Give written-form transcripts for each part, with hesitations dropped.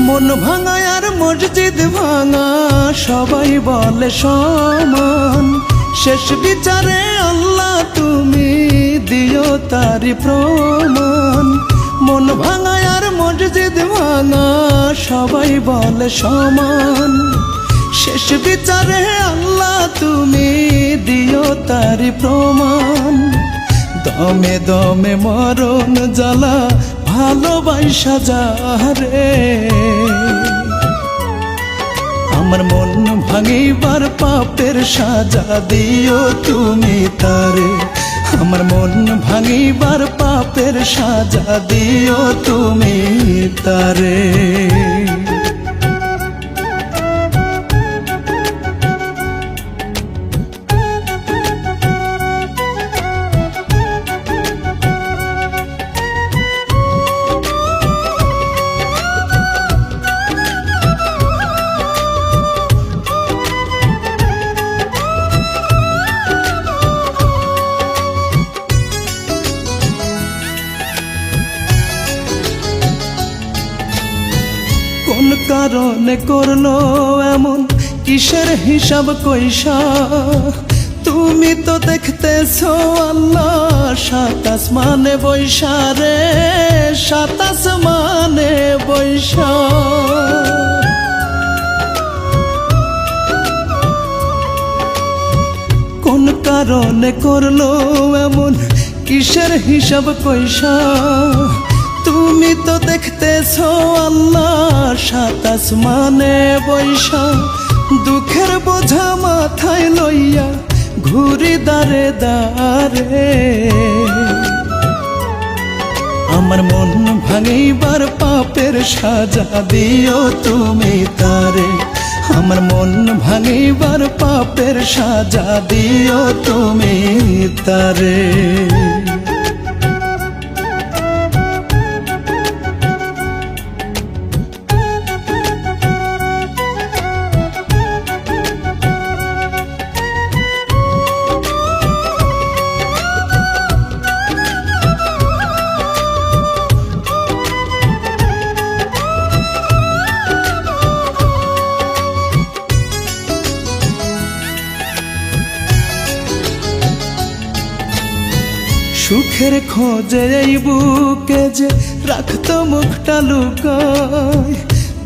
মন ভাঙা আর মসজিদ ভাঙা সবাই বলে সমান, শেষ বিচারে আল্লাহ তুমি দিও তারি প্রমাণ। মন ভাঙা আর মসজিদ ভাঙা সবাই বলে সমান, শেষ বিচারে আল্লাহ তুমি দিও তারি প্রমাণ। দমে দমে মরণ জ্বালা ভালোবাসা যারে, আমার মন ভাঙিবার পাপের সাজা দিও তুমি তারে। আমার মন ভাঙিবার পাপের সাজা দিও তুমি তারে। কোন কারণে করলো এমন, কিসের হিসাব কইসা? তুমি তো দেখতেছো আল্লাহ সাত আসমানে বৈশা রে, সাত আসমানে বৈশা। কোন কারণে করলো এমন, কিসের হিসাব কইসা? তুমি তো দেখতেছো আল্লাহ সাত আসমানে বৈশা। দুঃখের বোঝা মাথায় লইয়া ঘুরি দারে দারে, আমার মন ভাঙিবার পাপের সাজা দিও তুমি তারে। আমার মন ভাঙিবার পাপের সাজা দিও তুমি তারে। সুখের খোঁজে এই বুকে যে রাখতো মুখটা লুকায়,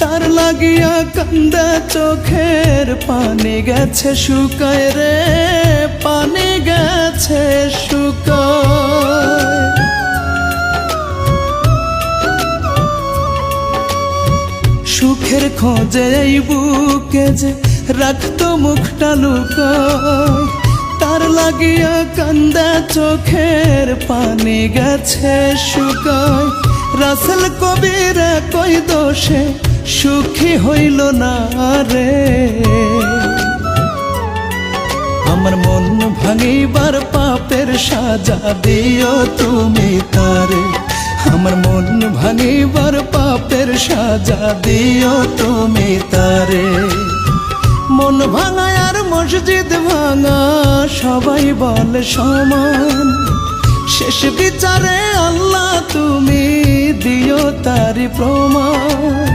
তার লাগিয়া কান্দা চোখের পানি গেছে শুকায় রে, পানি গেছে শুকায়। সুখের খোঁজে এই বুকে যে রাখতো মুখটা লুকায়, তার লাগিয়া কান্দা চোখের পানি গেছে শুকায়। রাসেল কবির কই দোষে সুখী হইল না রে, আমার মন ভাঙিবার পাপের সাজা দিও তুমি তারে। আমার মন ভাঙিবার পাপের সাজা দিও তুমি তারে। মন ভাঙা আর মসজিদ ভাঙা সবাই বলে সমান, শেষ বিচারে আল্লাহ তুমি দিও তারি প্রমাণ।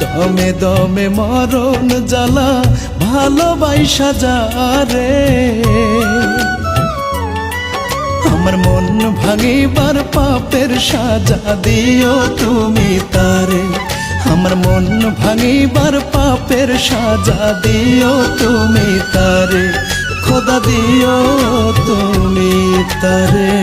দমে দমে মরণ জ্বালা ভালোবাসা যারে, আমার মন ভাঙিবার পাপের সাজা দিও তুমি তারে। আমার মন ভাঙিবার পাপের সাজা দিও তুমি তারে, খোদা দিও তুমি তারে।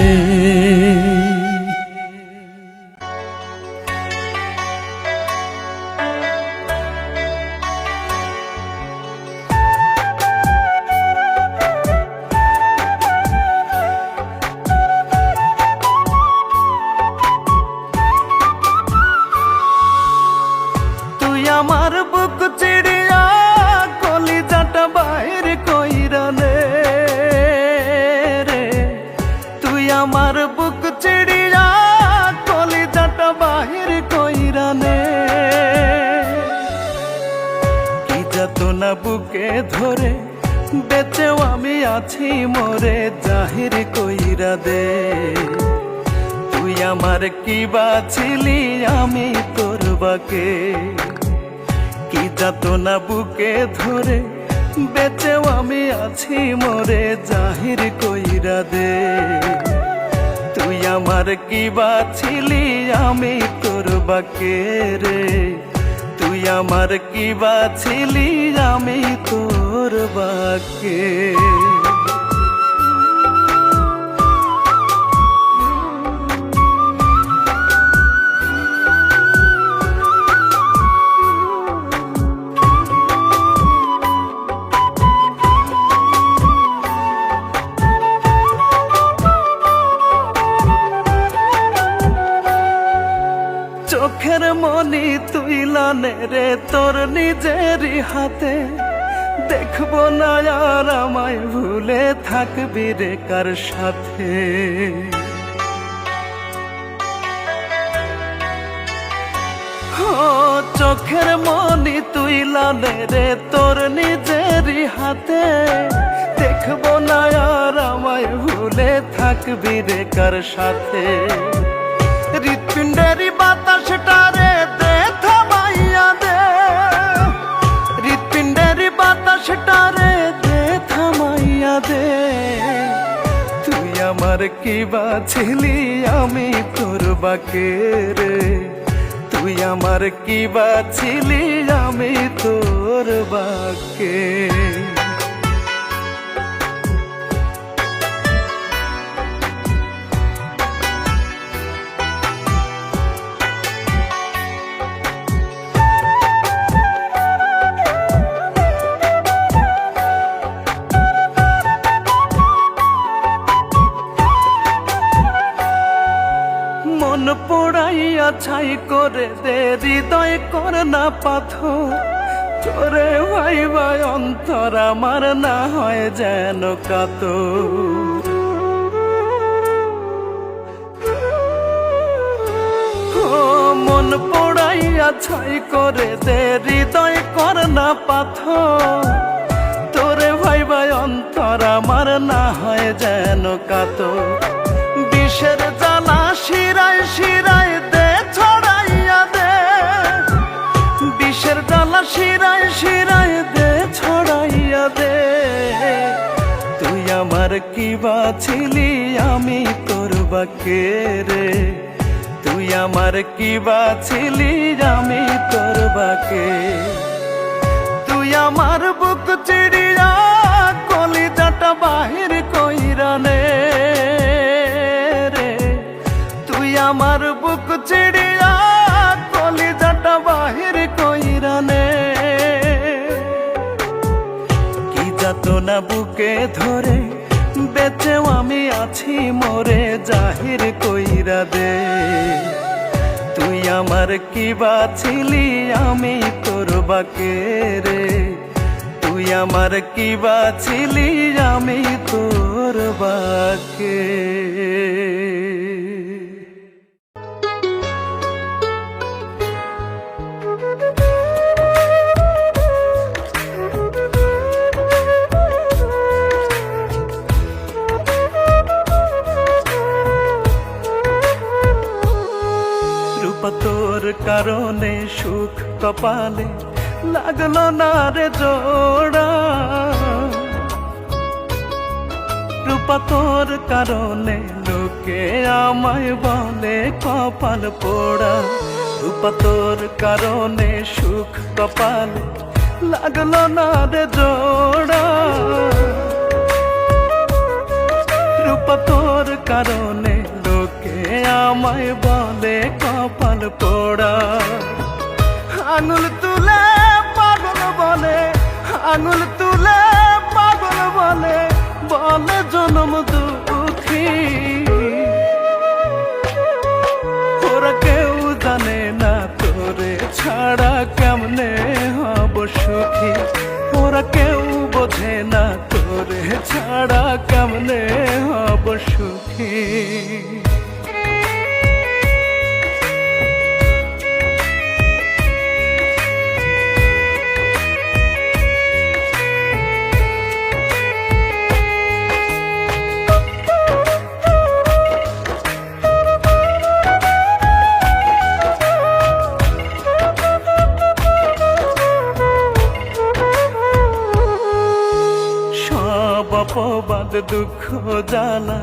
আমার বুক চিড়িয়া কলিজাটা বাইর কইরা নে রে, তুই আমার বুক চিড়িয়া কলিজাটা বাহির কইরা নে। কি যাতনা বুকে ধরে বেঁচেও আমি আছি মোরে জাহির কইরা দে। তুই আমার কি বাছিলি আমি তোর বাকে। যাতনা বুকে ধরে বেঁচেও আমি আছি মরে জাহির কইরা দে তুই আমার কি বাছিলি আমি তোর বাকে রে তুই আমার কি বাছিলি আমি তোর বাকে চোখের মনি তুই লানে রে তোর নিজেরই হাতে দেখবো না আর আমায় ভুলে থাকবি রে কার সাথে চোখের মনি তুই লানে রে তোর নিজেরই হাতে দেখবো না আর আমায় ভুলে থাকবি রে কার সাথে হৃৎপিণ্ডেরই বাতাসটারে দে থামাইয়া দে হৃৎপিণ্ডেরই বাতাসটারে দে থামাইয়া দে তুই আমার কি বাছিলি আমি তোর বাকে রে তুই আমার কি বাছিলি আমি তোর বাকে মন পোড়াইয়া ছাই করে দে হৃদয় কর না পাথর তোরে ভাই ভাই অন্তর আমার না হয় যেন কাতর মন পোড়াইয়া ছাই করে দে হৃদয় কর না পাথর তোরে ভাই ভাই অন্তর আমার না হয় যেন কাতর বিষের জ্বালা শিরায় শিরায় দে ছড়াইয়া দে বিষের জ্বালা শিরায় শিরায় দে ছড়াইয়া দে তুই আমার কি বাছিলি আমি তোর বাকে রে তুই আমার কি বাছিলি আমি তোর বাকে তুই আমার বুক চিড়িয়া কলিজাটা বাহির কইরা নে আমার বুক চিড়িয়া কলিজাটা বাহির কইরা নে কি যাতনা বুকে ধরে বেঁচেও আমি আছি মরে জাহির কইরা দে তুই আমার কি বাছিলি আমি তোর বাকে রে তুই আমার কি বাছিলি আমি তোর বাকে তোর কারণে সুখ কপালে লাগলো না রে জোড়া রূপা তোর কারণে লোকে আমায় বলে কপাল পোড়া রূপা তোর কারণে সুখ কপালে লাগলো না রে জোড়া রূপা তোর কারণে লোকে আমায় বলে কপাল পোড়া আঙুল তুলে পাগল বলে আঙুল তুলে পাগল বলে বলে জনম দুঃখী ওরা কেউ জানে না তোরে ছাড়া কেমনে হব সুখী ওরা কেউ বোঝে না তোরে ছাড়া কেমনে হব সুখী অপবাদ দুঃখ জ্বালা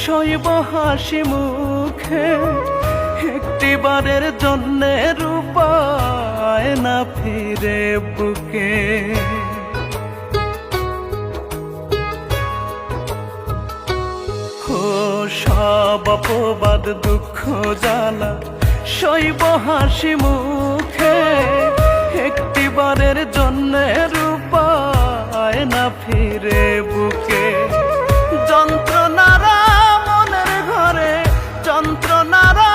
সইব হাসি মুখে, একটিবারের জন্যে রূপায় না ফিরে বুকে। ও সব অপবাদ দুঃখ জ্বালা সইব হাসি মুখে, একটিবারের জন্যে রূপায় না ফিরে বুকে। যন্ত্রণারা মনের ঘরে, যন্ত্রণারা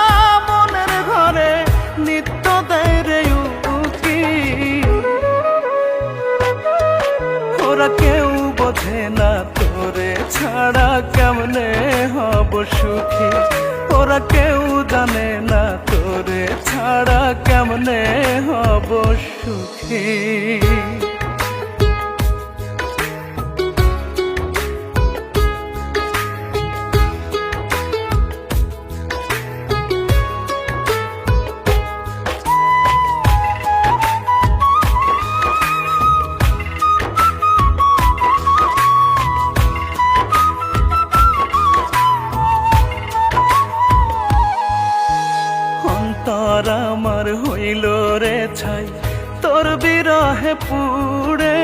মনের ঘরে নিত্য দেয় রে উকি। ওরা কেউ বোঝে না তোরে ছাড়া কেমনে হব সুখী, ওরা কেউ জানে না তোরে ছাড়া কেমনে হব সুখী। অন্তর আমার হইল রে ছাই তোর বিরহে পুড়ে,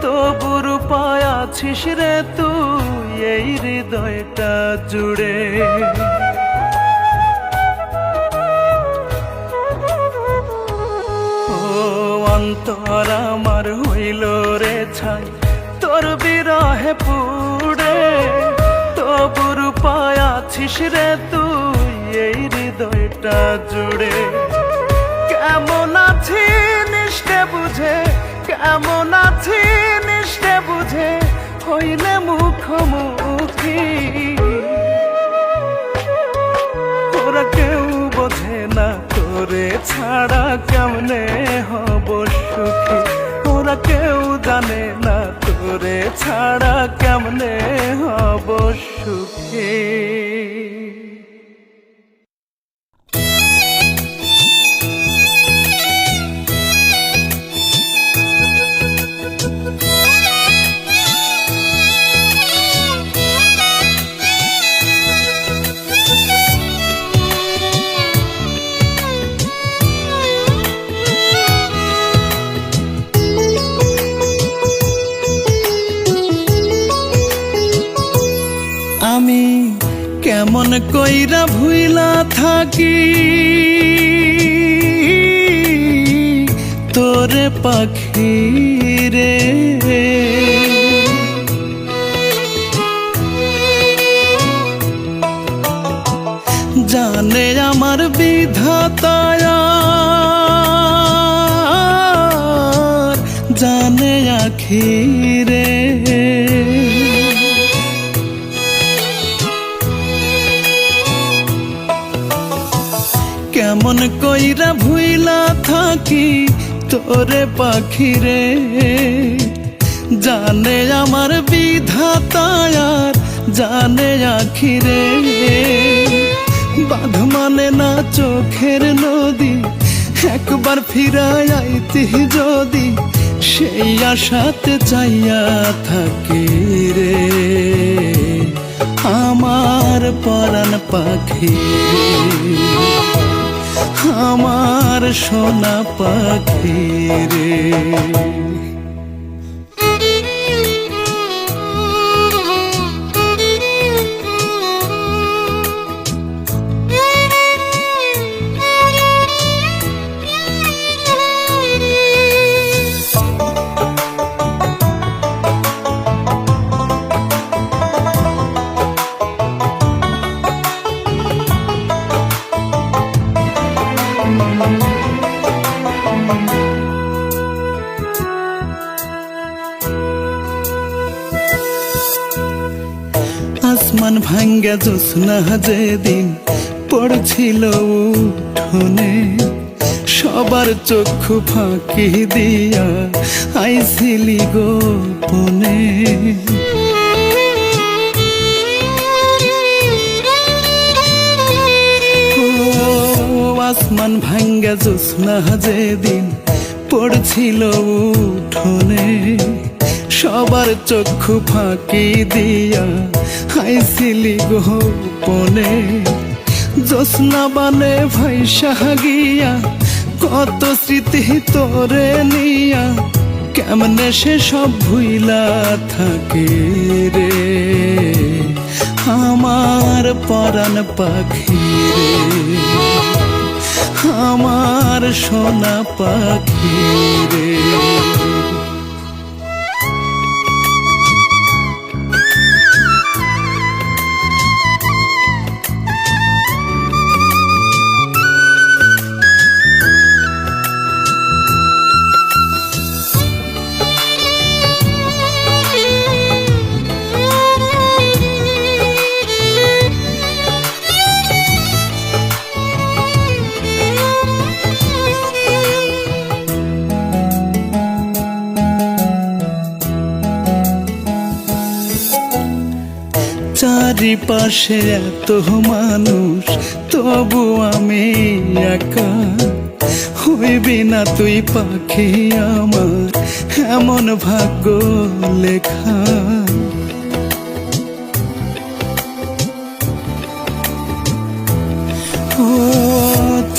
তবু রূপায় আছিস রে তুই এই হৃদয়টা জুড়ে। ও অন্তর আমার হইল রে ছাই তোর বিরহে পুড়ে, তবু রূপায় আছিস রে তুই এই হৃদয়টা জুড়ে। কেমন আছি নিষ্ঠে বুঝে, কেমন আছি নিষ্ঠে বুঝে হইলে মুখোমুখি। ওরা কেউ বোঝে না তোরে ছাড়া কেমনে হব সুখী, ওরা কেউ জানে না তোরে ছাড়া কেমনে হব সুখী। আমি কেমন কইরা ভুইলা থাকি তোরে পাখি রে, জানে আমার বিধাতায়, জানে আখি রে। কেমন কইরা ভুইলা থাকি তোরে পাখি রে, জানে আমার বিধাতায়, জানে আখি রে। বাঁধ মানে না চোখের নদী, একবার ফিরাই আইতি যদি, সেই আশাতে চাইয়া থাকি রে আমার পরাণ পাখি, আমার সোনা পাখি রে। আসমান ভাঙ্গা জ্যোৎস্না যেদিন পড়ছিল উঠোনে, সবার চক্ষু ফাঁকি দিয়া আইছিলি গোপনে। আসমান ভাঙ্গা জ্যোৎস্না যেদিন পড়ছিল উঠোনে, সবার চক্ষু ফাঁকি দিয়া হাইছিলি গোপনে, জ্যোৎস্না বানে ভাইসা গিয়া কত স্মৃতি তোরে নিয়া, কেমনে সে সব ভুইলা থাকে রে আমার পরাণ পাখি রে, আমার সোনা পাখি রে। চারিপাশে এত মানুষ তবু আমি একা, হইবি না তুই পাখি আমার এমন ভাগ্য লেখা। ও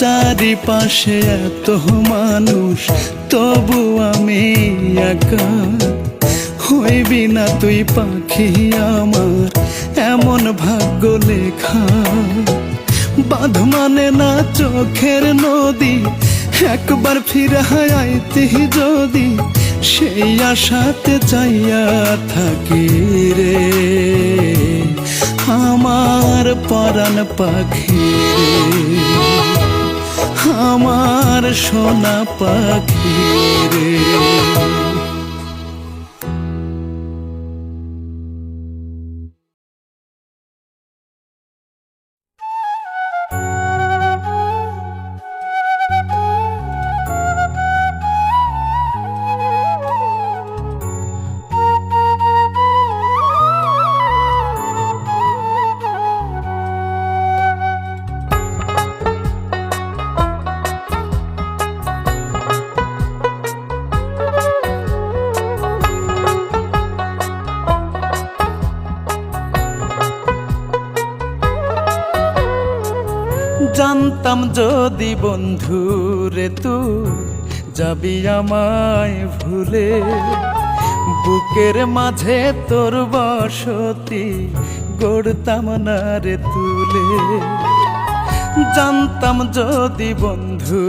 চারিপাশে এত মানুষ তবু আমি একা, হইবি না তুই পাখি আমার এমন ভাগ্য লেখা। বাঁধ মানে না চোখের নদী, একবার ফিরে আইতি যদি, সেই আশাতে চাইয়া থাকি রে আমার পরাণ পাখি রে, আমার সোনা পাখি রে। জানতাম যদি বন্ধু রে তুই যাবি আমায় ভুলে, বুকের মাঝে তোর বসতি গড়তাম না রে তুলে। জানতাম যদি বন্ধু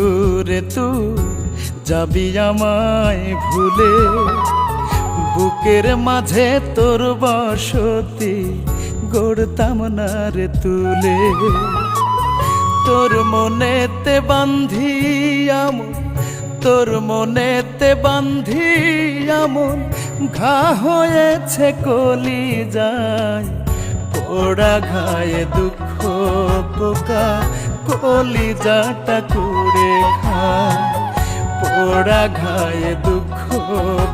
রে তুই যাবি আমায় ভুলে, বুকের মাঝে তোর বসতি গড়তাম না রে তুলে। তোর মনেতে বান্ধি আমন, তোর মনেতে বান্ধি আমন, ঘা হয়েছে কলি যায় পোড়া ঘায়ে দুঃখ পোকা, কলি যাটা কুড়ে খায় পোড়া ঘায়ে দুঃখ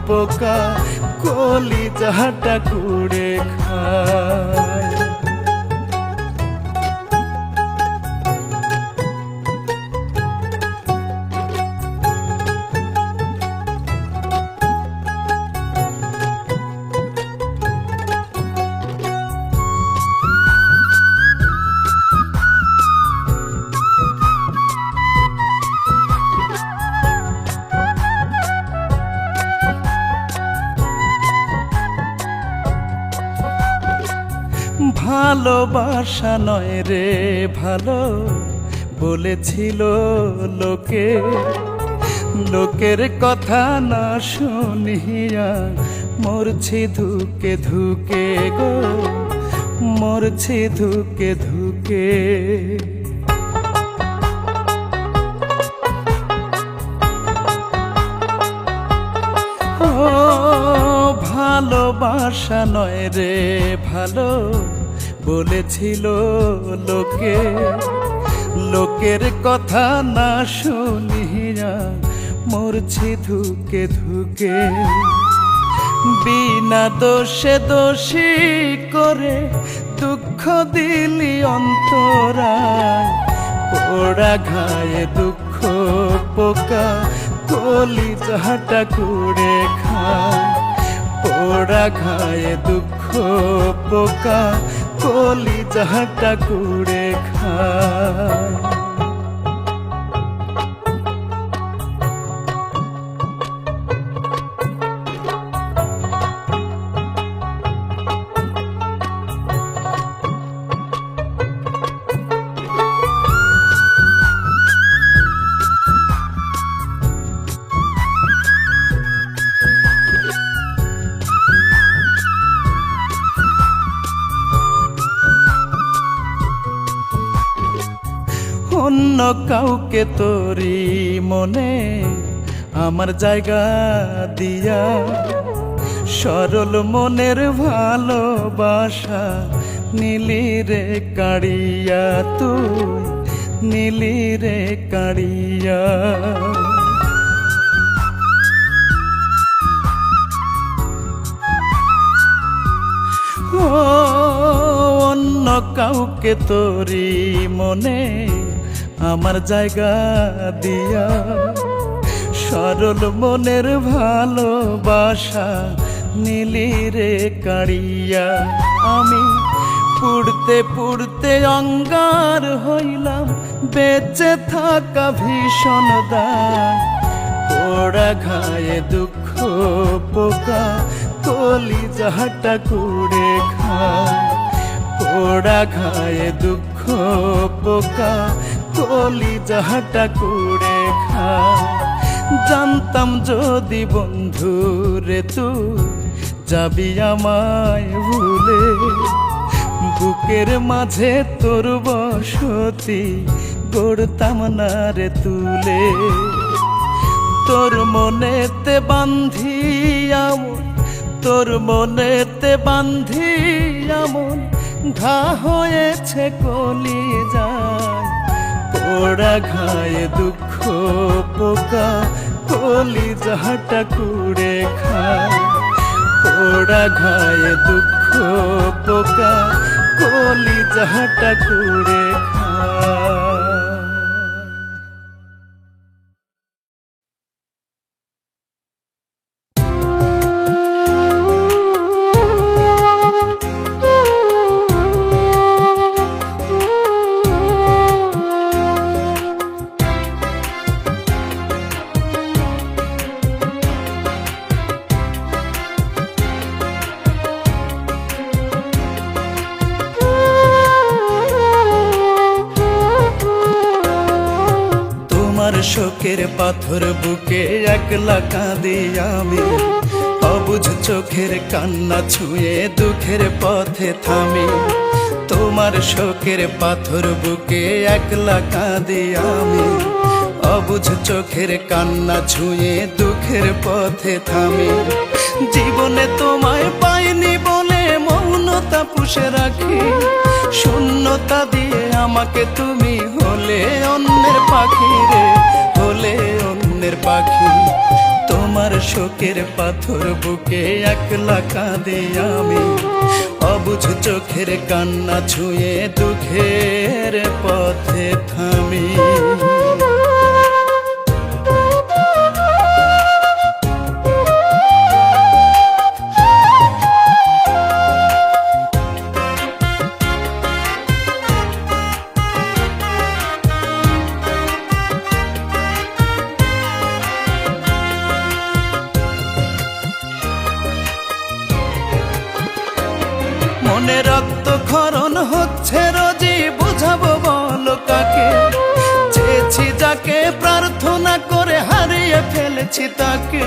পোকা, কলি যাটা কুড়ে খায়। ভালোবাসা নয় রে ভালো বলেছিল লোকে, লোকের কথা না শুনিয়া মরছি ধুকে ধুকে গো, মরছি ধুকে ধুকে। ভালোবাসা নয় রে ভালো বলেছিল লোকে, লোকের কথা না শুনিয়া মরছি ধুকে ধুকে। বিনা দোষে দোষী করে দুঃখ দিলি অন্তরায়, পোড়া ঘায়ে দুঃখ পোকা কলি যাটা কুড়ে খায়, পোড়া ঘায়ে দুঃখ পোকা কলিজাটা কুড়ে খায়। অন্য কাউকে তোরি মনে আমার জায়গা দিয়া, সরল মনের ভালোবাসা নীলি রে কাড়িয়া, তুই নীলি রে কাড়িয়া। অন্য কাউকে তোরি মনে আমার জায়গা দিয়া, সরল মনের ভালোবাসা নীলি রে কাড়িয়া। আমি পুড়তে পুড়তে অঙ্গার হইলাম, বেঁচে থাকা ভীষণ দায়। পোড়া ঘায়ে দুঃখ পোকা কলিজাটা কুড়ে খায়। পোড়া ঘায়ে দুঃখ পোকা কলিজাটা কুড়ে খায়। জানতাম যদি বন্ধু রে তুই যাবি আমায় ভুলে, বুকের মাঝে তোর বসতি গড়তাম না রে তুলে। তোর মনেতে বান্ধি আমন, তোর মনেতে বান্ধি আমন, ঘা হয়েছে কলিজায়। পোড়া ঘায়ে দুঃখ পোকা কলিজাটা কুড়ে খায়। পোড়া ঘায়ে দুঃখ পোকা কলিজাটা কুড়ে খায়। শোকের পাথর বুকে একলা কাঁদি আমি, অবুঝ চোখের কান্না ছুঁয়ে দুঃখের পথে থামি। তোমার শোকের পাথর বুকে একলা কাঁদি আমি, অবুঝ চোখের কান্না ছুঁয়ে দুঃখের পথে থামি। জীবনে তোমায় পাইনি বলে মৌনতা পুষে রাখি, শূন্যতা দিয়ে আমাকে তুমি হলে অন্যের পাখি রে, হলে অন্যের পাখি। তোমার শোকের পাথর বুকে একলা কাঁদি আমি, অবুঝ চোখের কান্না ছুঁয়ে দুঃখের পথে থামি। মনে রক্ত ক্ষরণ হচ্ছে রোজই, বুঝাবো বলো কাকে? চেয়েছি যাকে প্রার্থনা করে হারিয়ে ফেলেছি তাকে।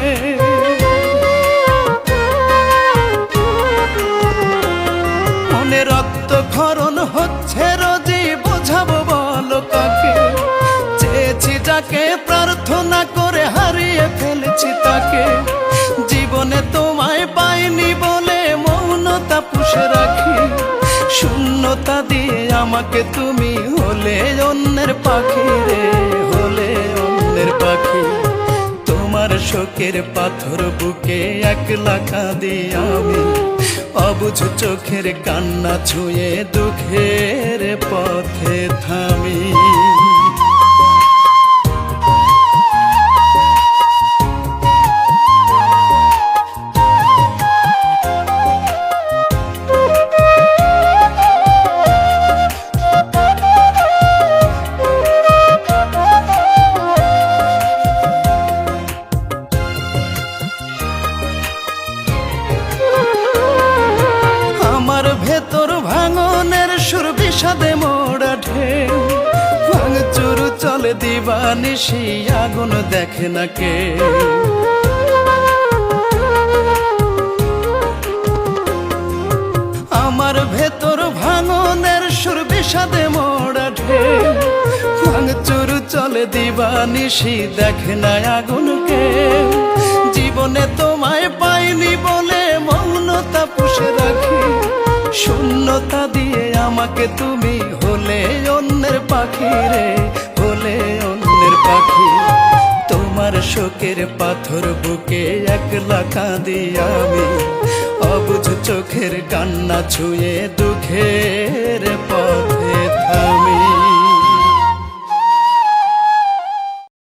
মনে রক্ত ক্ষরণ হচ্ছে রোজই, বুঝাবো বলো কাকে? চেয়েছি যাকে প্রার্থনা করে হারিয়ে ফেলেছি তাকে। জীবনে তোমায় পাইনি বলে মৌনতা পুষে রাখি, শূন্যতা দিয়ে আমাকে তুমি হলে অন্যের পাখি রে, হলে অন্যের পাখি। তোমার শোকের পাথর বুকে একলা কাঁদি আমি, অবুঝ চোখের কান্না ছুঁয়ে দুঃখের পথে থামি। চলে দিবানিশি আগুন দেখে না কে। আমার ভেতর ভাঙনের সুর বিষাদে মোড়া ঢেউ, ভাঙচুর চলে দিবানিশি দেখে না আগুনকে। জীবনে তোমায় পাইনি বলে মৌনতা পুষে রাখি, শূন্যতা দিয়ে আমাকে তুমি হলে অন্যের পাখি রে, হলে অন্যের পাখি। তোমার শোকের পাথর বুকে একলা কাঁদি আমি, অবুঝ চোখের কান্না ছুঁয়ে দুঃখের পথে থামি।